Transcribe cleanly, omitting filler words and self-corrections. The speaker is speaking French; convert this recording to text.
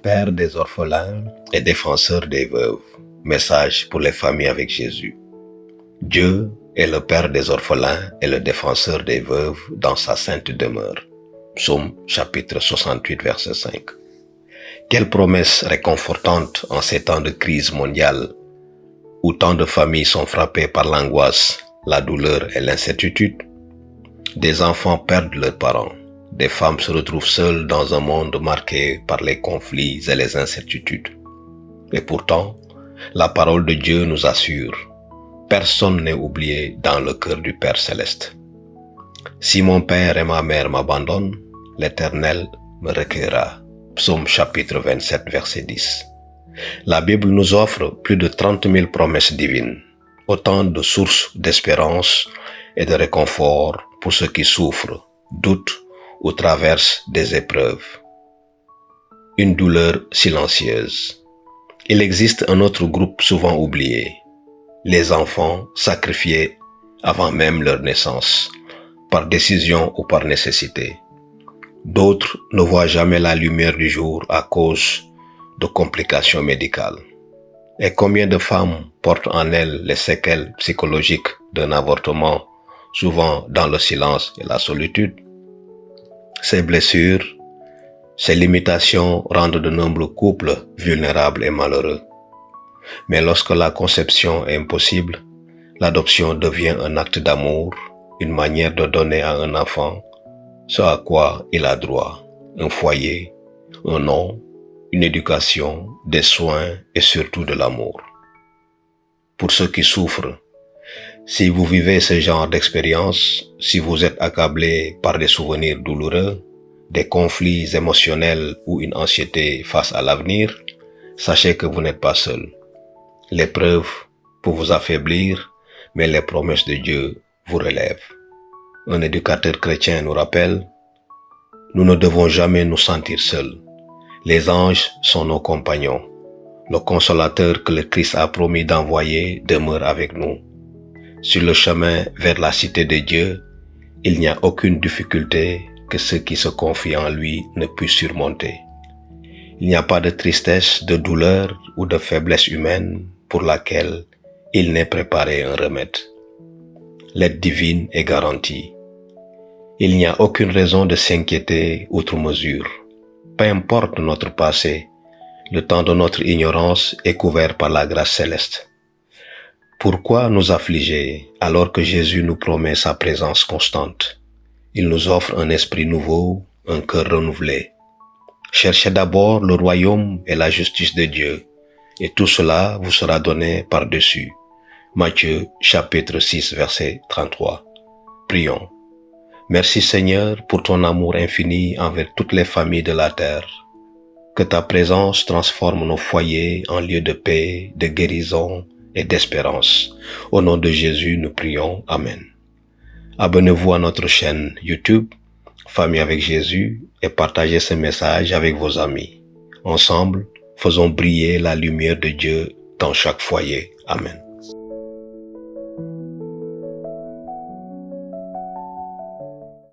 Père des orphelins et défenseur des veuves. Message pour les familles avec Jésus. Dieu est le Père des orphelins et le défenseur des veuves dans sa sainte demeure. Psaume chapitre 68, verset 5. Quelle promesse réconfortante en ces temps de crise mondiale où tant de familles sont frappées par l'angoisse, la douleur et l'incertitude. Des enfants perdent leurs parents. Des femmes se retrouvent seules dans un monde marqué par les conflits et les incertitudes. Et pourtant, la parole de Dieu nous assure, personne n'est oublié dans le cœur du Père céleste. Si mon père et ma mère m'abandonnent, l'Éternel me recueillera. Psaume chapitre 27, verset 10. La Bible nous offre plus de 30 000 promesses divines, autant de sources d'espérance et de réconfort pour ceux qui souffrent, doutent ou traversent des épreuves. Une douleur silencieuse. Il existe un autre groupe souvent oublié, les enfants sacrifiés avant même leur naissance, par décision ou par nécessité. D'autres ne voient jamais la lumière du jour à cause de complications médicales. Et combien de femmes portent en elles les séquelles psychologiques d'un avortement, souvent dans le silence et la solitude? Ces blessures, ces limitations rendent de nombreux couples vulnérables et malheureux. Mais lorsque la conception est impossible, l'adoption devient un acte d'amour, une manière de donner à un enfant ce à quoi il a droit, un foyer, un nom, une éducation, des soins et surtout de l'amour. Pour ceux qui souffrent, si vous vivez ce genre d'expérience, si vous êtes accablé par des souvenirs douloureux, des conflits émotionnels ou une anxiété face à l'avenir, sachez que vous n'êtes pas seul. L'épreuve peut vous affaiblir, mais les promesses de Dieu vous relèvent. Un éducateur chrétien nous rappelle, nous ne devons jamais nous sentir seuls. Les anges sont nos compagnons. Le consolateur que le Christ a promis d'envoyer demeure avec nous. Sur le chemin vers la cité de Dieu, il n'y a aucune difficulté que ceux qui se confient en lui ne puissent surmonter. Il n'y a pas de tristesse, de douleur ou de faiblesse humaine pour laquelle il n'ait préparé un remède. L'aide divine est garantie. Il n'y a aucune raison de s'inquiéter outre mesure. Peu importe notre passé, le temps de notre ignorance est couvert par la grâce céleste. Pourquoi nous affliger alors que Jésus nous promet sa présence constante? Il nous offre un esprit nouveau, un cœur renouvelé. Cherchez d'abord le royaume et la justice de Dieu, et tout cela vous sera donné par-dessus. Matthieu chapitre 6 verset 33. Prions. Merci Seigneur pour ton amour infini envers toutes les familles de la terre. Que ta présence transforme nos foyers en lieux de paix, de guérison et d'espérance. Au nom de Jésus, nous prions. Amen. Abonnez-vous à notre chaîne YouTube, Famille avec Jésus, et partagez ce message avec vos amis. Ensemble, faisons briller la lumière de Dieu dans chaque foyer. Amen.